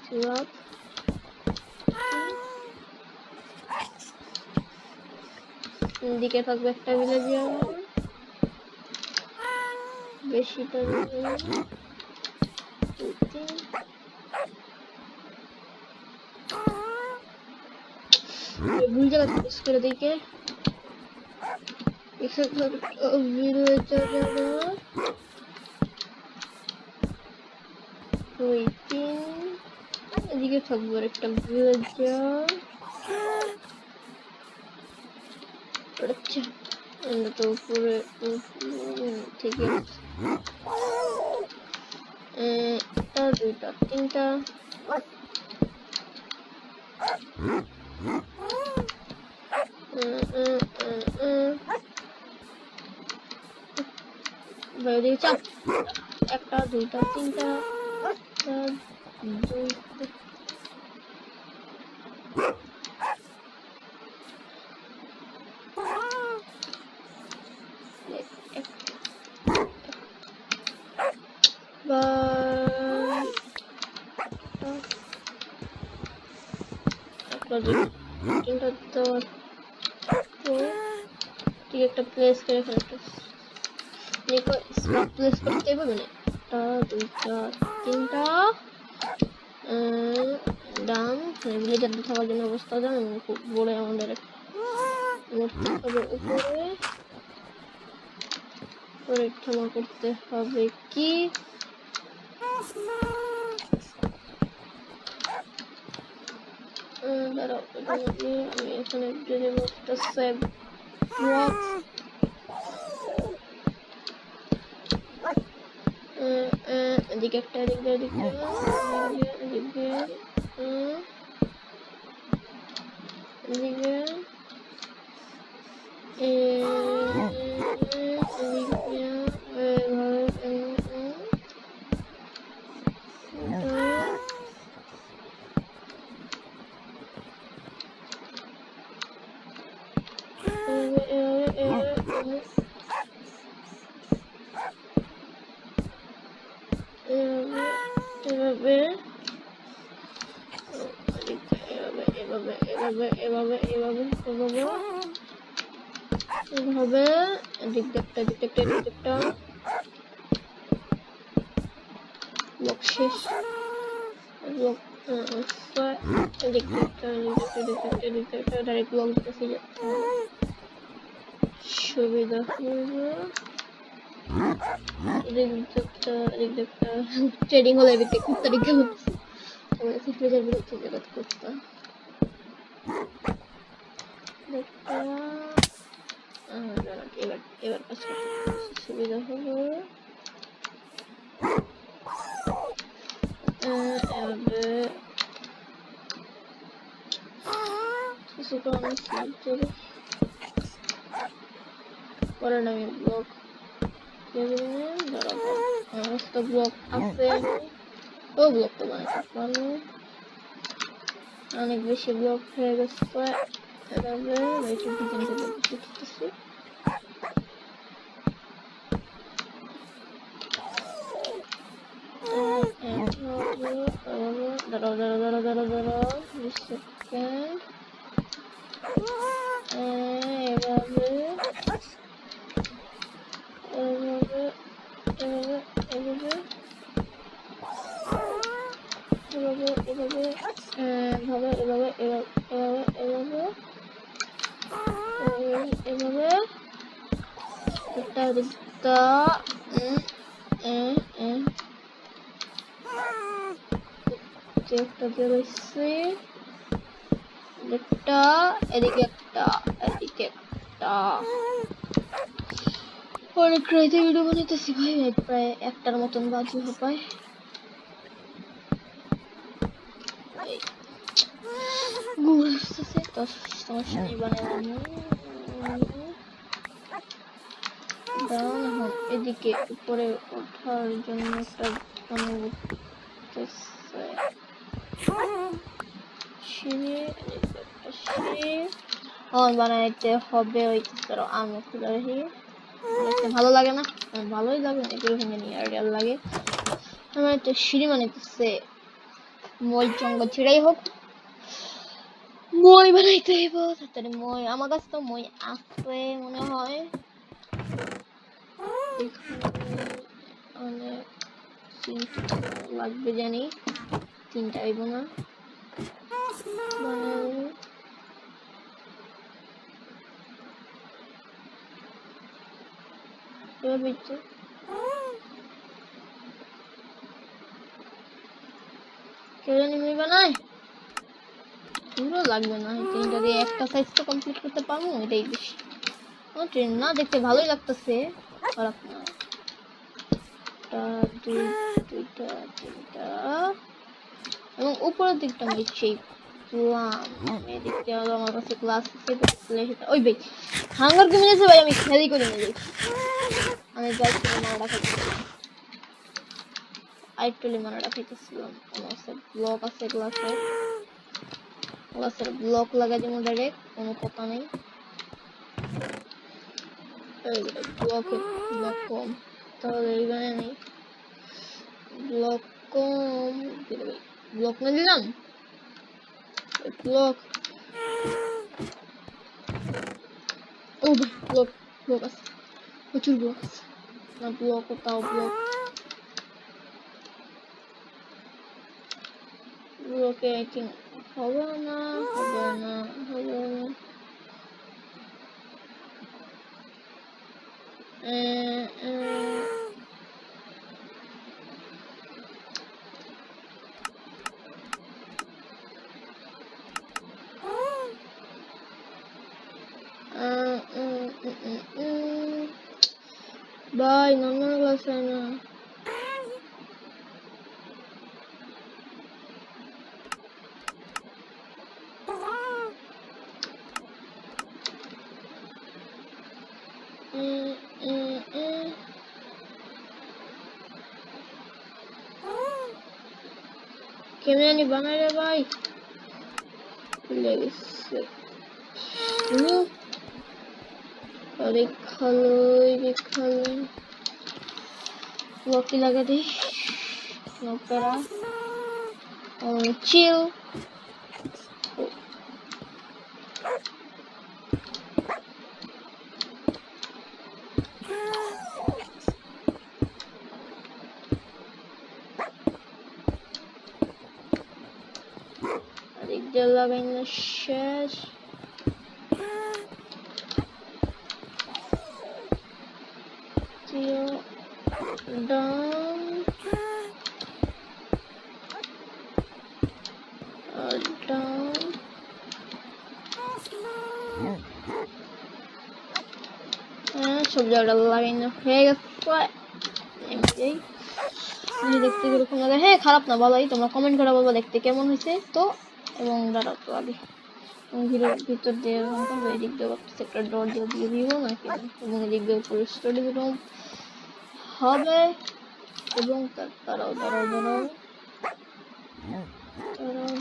Slab দিকে থাকবে একটা ভিলেজার বেশিটা ভুল জায়গা প্রেস করে দিকে এদিকে থাকবো একটা ভিলেজার আচ্ছা তো উপরে থেকে একটা দুইটা তিনটা চাপ একটা দুইটা তিনটা তিনটা তো ঠিক একটা প্লেস করে প্লেস করতে হবে না একটা দুইটা তিনটা ডান ভিলেজার থাকার জন্য অবস্থা জানেন খুব বড় আমাদের উপরে পরিক্রমা করতে হবে কি দাঁড়াও আমি এখানে দিয়ে দেবো একটা সেভ ব্লক এদিকে একটা এদিকে এদিকে এদিকে এদিকে এভাবে দিকটা ব্লক শেষ ব্লক ডাইরেক্ট ব্লক দিতেছি সুবিধা হবে ট্রেডিং হলে খুব তারিখে হচ্ছে ফ্রিজের বিরুদ্ধে জগৎ করতাম এবার কাজ করতে সুবিধা হলো পরে আমি ব্লক ব্লক আছে ও ব্লক তো বানাতে পারবো অনেক বেশি ব্লক হয়ে গেছে দাঁড়াও 20 সেকেন্ড একটা বেরোচ্ছে একটা এদিকে একটা অনেক রাইতে ভিডিও বানাইতেছি ভাই প্রায় একটার মতন বাজে পায় ঘুম আসতেছে তো সমস্যা নেই বানাবো এদিকে উপরে ওঠার জন্য একটা বানাইতে হবে ওই আমি খুলে রাখি ভালো লাগে না ভালোই লাগে না এগুলো ভেঙে নিয়ে আর লাগে আমার একটা সিঁড়ি বানাইতেছে মই চঙ্গ ছিড়াই হোক মই বানাইতে হইব তাড়াতাড়ি। মই আমার কাছে তো মই আছে মনে হয়। অনেক লাগবে জানি, 3টা হইব না কেউ জানি মই বানাই, পুরো লাগবে না। 3টা দিয়ে একটা সাইজ তো কমপ্লিট করতে পারবো, এটাই বেশি। ট্রেন না দেখতে ভালোই লাগতেছে, খারাপ না। দুইটা 3টা এবং উপরের দিকটা আমি সেই দেখতে হলো। আমার কাছে ক্লাস ওই ভাই হাঙ্গার কমে গেছে ভাই, আমি খেয়ালই করে নিয়ে যাই। আমি যাইছি মারাটা খাইতেছিলাম, আইটলি মারাটা খাইতেছিলাম। আমার কাছে ব্লক আছে, ক্লাসের ব্লক লাগাই দিব ডাইরেক্ট, কোনো কথা নেই। ব্লক কম তাহলে এইখানে নেই, ব্লক কম ব্লক না দিলাম ব্লক। ও ভাই ব্লক আছে, প্রচুর ব্লক আছে না। ব্লক তাও ব্লকে আই থিঙ্ক হবে না। ভাই নর্মাল ক্লাস হয় না। কেমন জানি বানাই রে ভাই, ভুলে গেছে। খালো ব্লকটি লাগা দিই, নো প্যারা, চিল। লাগাই না শেষ। ডাউন সব জায়গাটা লাগাই না হয়ে গেছে। দেখতে কিরকম লাগে? হ্যাঁ খারাপ না, ভালোই। তোমরা কমেন্ট করে বলবো দেখতে কেমন হয়েছে। তো এবং দাঁড়াও তো আগে ভিতর দিয়ে এদিক দিয়ে একটা ডট দিয়ে দিব নাকি, এবং এদিক দিয়ে উপরে স্টাডি রুম হবে। এবং তারাও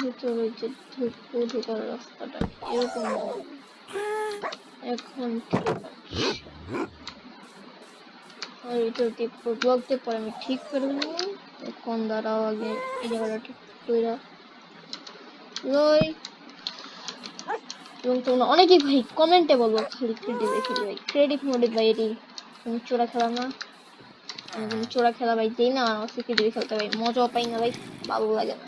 ভিতরে যে ঢোকার রাস্তাটা এরকম এখন ব্লক দিয়ে পরে আমি ঠিক করে নেব। এখন দাঁড়াও আগে এই জায়গাটা ঠিক করে লই। এবং তোমরা অনেকেই ভাই কমেন্টে বলবো খালি ক্রেডিট দেখি ভাই, ক্রেডিট মোডে ভাই এটি তুমি চোরা খেলা না। আমি চোরা খেলা ভাই দিই না, আমার ক্রেডিট খেলতে ভাই মজাও পাই না ভাই, ভালো লাগে না।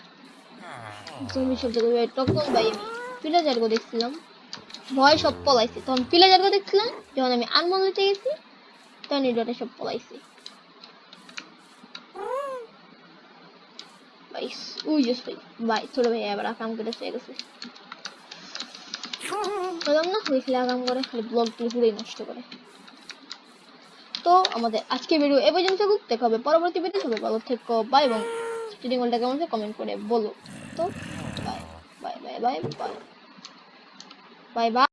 তুমি সব জায়গায় ভাই তখন ভাই আমি পিলাজারগো দেখছিলাম, ভয় সব পলাইছি। তখন পিলাজারগো দেখছিলাম, যখন আমি আনমন হইতে গেছি তখন এই ডটে সব পলাইছি ভাই। ওই যে ভাই ছোট ভাই এবার আকাম করে চেয়ে গেছে, বললাম না হয়েছিল আকাম করে, খালি ব্লগ গুলো পুরোই নষ্ট করে। তো আমাদের আজকে ভিডিও এ পর্যন্ত, দেখা হবে পরবর্তী ভিডিও। সবাই ভালো থেকো, বাই। এবং স্টুডিং ওয়ার্ল্ডটা কেমন আছে কমেন্ট করে বলো। তো bye bye bye bye bye bye bye.